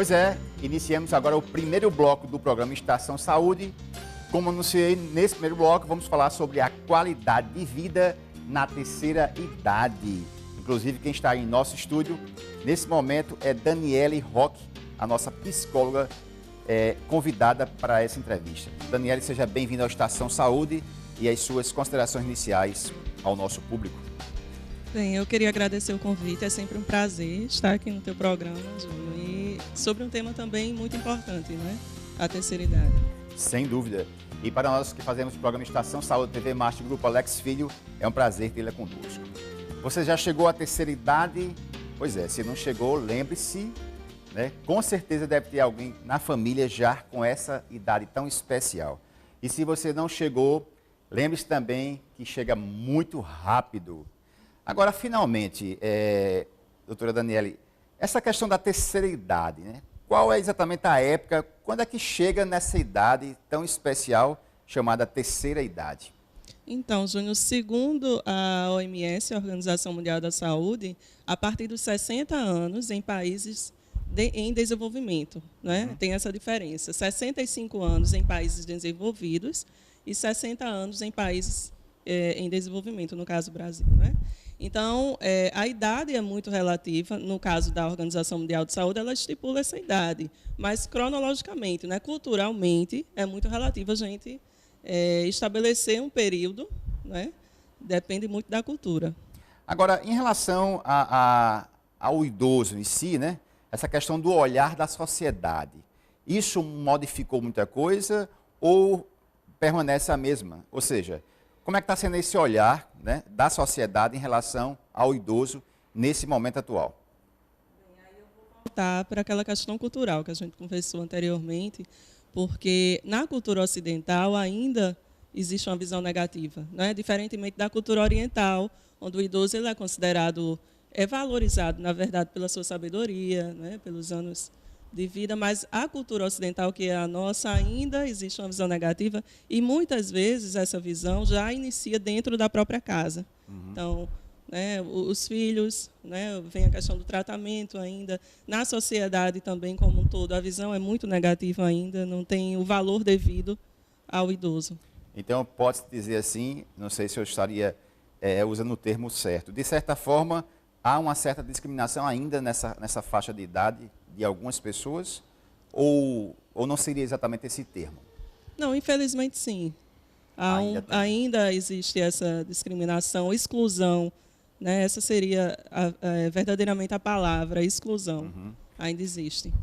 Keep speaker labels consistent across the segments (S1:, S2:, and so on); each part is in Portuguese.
S1: Pois é, iniciamos agora o primeiro bloco do programa Estação Saúde. Como anunciei, nesse primeiro bloco vamos falar sobre a qualidade de vida na terceira idade. Inclusive, quem está em nosso estúdio, nesse momento, é Daniele Roque, a nossa psicóloga convidada para essa entrevista. Daniele, seja bem-vinda ao Estação Saúde e as suas considerações iniciais ao nosso público.
S2: Bem, eu queria agradecer o convite, é sempre um prazer estar aqui no teu programa, Júnior, e sobre um tema também muito importante, né? A terceira idade.
S1: Sem dúvida. E para nós que fazemos o programa Estação Saúde TV Master Grupo Alex Filho, é um prazer tê-la conosco. Você já chegou à terceira idade? Pois é, se não chegou, lembre-se, né? Com certeza deve ter alguém na família já com essa idade tão especial. E se você não chegou, lembre-se também que chega muito rápido. Agora, finalmente, doutora Daniele, essa questão da terceira idade, né? Qual é exatamente a época, quando é que chega nessa idade tão especial chamada terceira idade?
S2: Então, Júnior, segundo a OMS, a Organização Mundial da Saúde, a partir dos 60 anos em países em desenvolvimento, né? Tem essa diferença, 65 anos em países desenvolvidos e 60 anos em países em desenvolvimento, no caso Brasil, né? Então, a idade é muito relativa. No caso da Organização Mundial de Saúde, ela estipula essa idade, mas cronologicamente, né, culturalmente, é muito relativo a gente estabelecer um período, né? Depende muito da cultura.
S1: Agora, em relação ao idoso em si, né, essa questão do olhar da sociedade, isso modificou muita coisa ou permanece a mesma? Ou seja, como é que está sendo esse olhar, né, da sociedade em relação ao idoso nesse momento atual?
S2: Bem, aí eu vou voltar para aquela questão cultural que a gente conversou anteriormente, porque na cultura ocidental ainda existe uma visão negativa, né? Diferentemente da cultura oriental, onde o idoso ele é considerado, valorizado, na verdade, pela sua sabedoria, né, pelos anos de vida, mas a cultura ocidental, que é a nossa, ainda existe uma visão negativa e muitas vezes essa visão já inicia dentro da própria casa. Então, né, os filhos, né, vem a questão do tratamento ainda, na sociedade também como um todo, a visão é muito negativa ainda, não tem o valor devido ao idoso.
S1: Então, pode-se dizer assim, não sei se eu estaria usando o termo certo, de certa forma, há uma certa discriminação ainda nessa faixa de idade de algumas pessoas, ou não seria exatamente esse termo?
S2: Não, infelizmente sim. Ainda existe essa discriminação, exclusão, né? Essa seria verdadeiramente a palavra, exclusão. Ainda existe.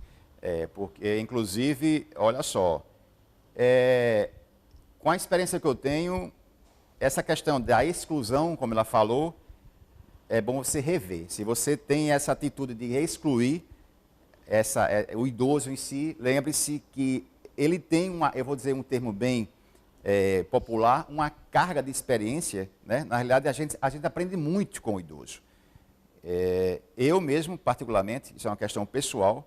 S1: Porque, inclusive, olha só, com a experiência que eu tenho, essa questão da exclusão, como ela falou, é bom você rever. Se você tem essa atitude de excluir o idoso em si, lembre-se que ele tem eu vou dizer um termo bem popular, uma carga de experiência, né? Na realidade, a gente aprende muito com o idoso. Eu mesmo, particularmente, isso é uma questão pessoal,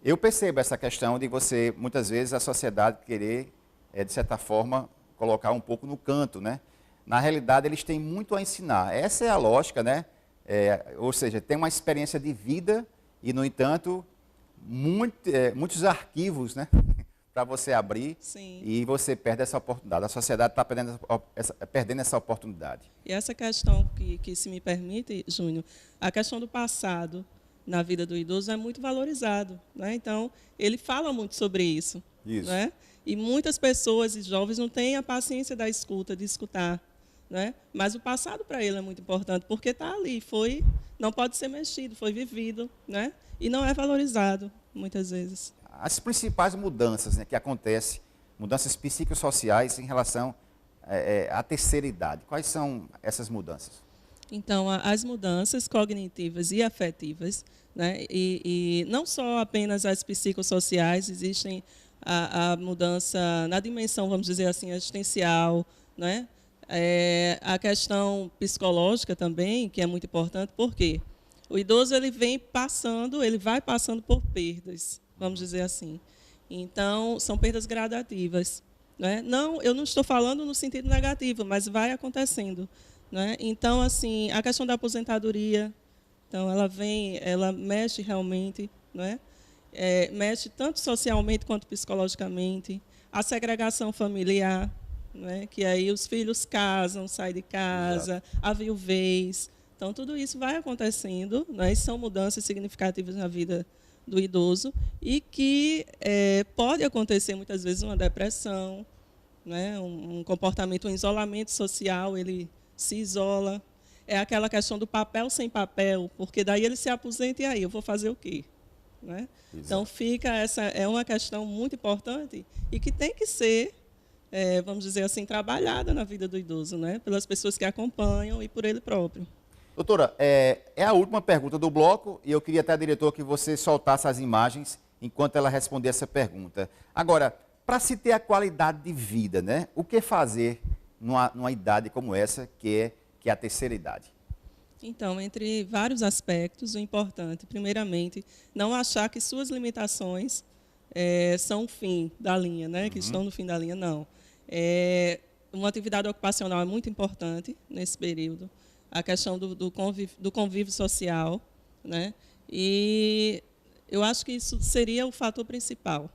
S1: eu percebo essa questão de você, muitas vezes, a sociedade querer, de certa forma, colocar um pouco no canto, né? Na realidade, eles têm muito a ensinar. Essa é a lógica, né? Ou seja, tem uma experiência de vida e, no entanto, muitos arquivos, né? Para você abrir.
S2: Sim.
S1: E você perde essa oportunidade. A sociedade está perdendo essa oportunidade.
S2: E essa questão que se me permite, Júnior, a questão do passado na vida do idoso é muito valorizado, né? Então, ele fala muito sobre isso.
S1: Isso.
S2: Né? E muitas pessoas e jovens não têm a paciência da escuta, de escutar. Né? Mas o passado para ele é muito importante, porque está ali, não pode ser mexido, foi vivido, né? E não é valorizado, muitas vezes.
S1: As principais mudanças, né, que acontecem, mudanças psicossociais em relação à terceira idade, quais são essas mudanças?
S2: Então, as mudanças cognitivas e afetivas, né? E não só apenas as psicossociais, existem a mudança na dimensão, vamos dizer assim, existencial, né? A questão psicológica também, que é muito importante, porque o idoso ele vai passando por perdas, vamos dizer assim. Então, são perdas gradativas. Né? Não, eu não estou falando no sentido negativo, mas vai acontecendo. Né? Então, assim, a questão da aposentadoria, então ela mexe realmente, né? mexe tanto socialmente quanto psicologicamente. A segregação familiar, né, que aí os filhos casam, saem de casa,
S1: Exato.
S2: a viuvez. Então, tudo isso vai acontecendo, né, e são mudanças significativas na vida do idoso e que pode acontecer, muitas vezes, uma depressão, né, um comportamento, um isolamento social, ele se isola. É aquela questão do papel sem papel, porque daí ele se aposenta e aí eu vou fazer o quê? Né? Então, essa é uma questão muito importante e que tem que ser, vamos dizer assim, trabalhada na vida do idoso, né? Pelas pessoas que acompanham e por ele próprio.
S1: Doutora, é a última pergunta do bloco e eu queria até, diretor, que você soltasse as imagens enquanto ela responder essa pergunta. Agora, para se ter a qualidade de vida, né? O que fazer numa idade como essa, que é a terceira idade?
S2: Então, entre vários aspectos, o importante, primeiramente, não achar que suas limitações são o fim da linha, né? Que estão no fim da linha, não. Uma atividade ocupacional é muito importante nesse período. A questão do convívio social, né? E eu acho que isso seria o fator principal.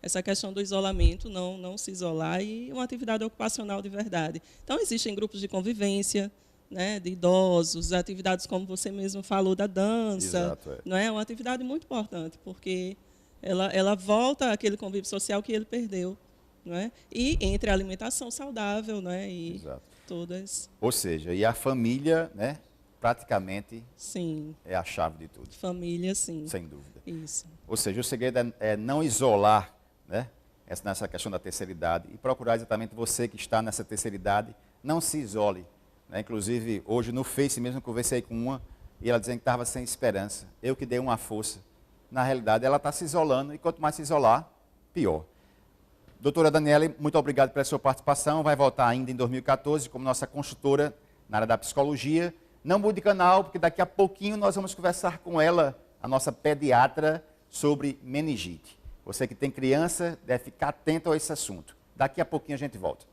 S2: Essa questão do isolamento, não se isolar, e uma atividade ocupacional de verdade. Então, existem grupos de convivência, né, de idosos, atividades como você mesmo falou, da dança.
S1: Exato,
S2: Não é? Uma atividade muito importante, porque ela volta àquele convívio social que ele perdeu. Não é? E entre a alimentação saudável, né, e
S1: Exato.
S2: todas.
S1: Ou seja, e a família, né, praticamente
S2: Sim.
S1: é a chave de tudo.
S2: Família, sim.
S1: Sem dúvida.
S2: Isso.
S1: Ou seja, o segredo é não isolar, né, nessa questão da terceira idade e procurar exatamente você que está nessa terceira idade, não se isole. Né? Inclusive, hoje no Face mesmo, eu conversei com uma e ela dizendo que estava sem esperança. Eu que dei uma força. Na realidade, ela está se isolando e quanto mais se isolar, pior. Doutora Daniele, muito obrigado pela sua participação. Vai voltar ainda em 2014 como nossa consultora na área da psicologia. Não mude de canal, porque daqui a pouquinho nós vamos conversar com ela, a nossa pediatra, sobre meningite. Você que tem criança deve ficar atento a esse assunto. Daqui a pouquinho a gente volta.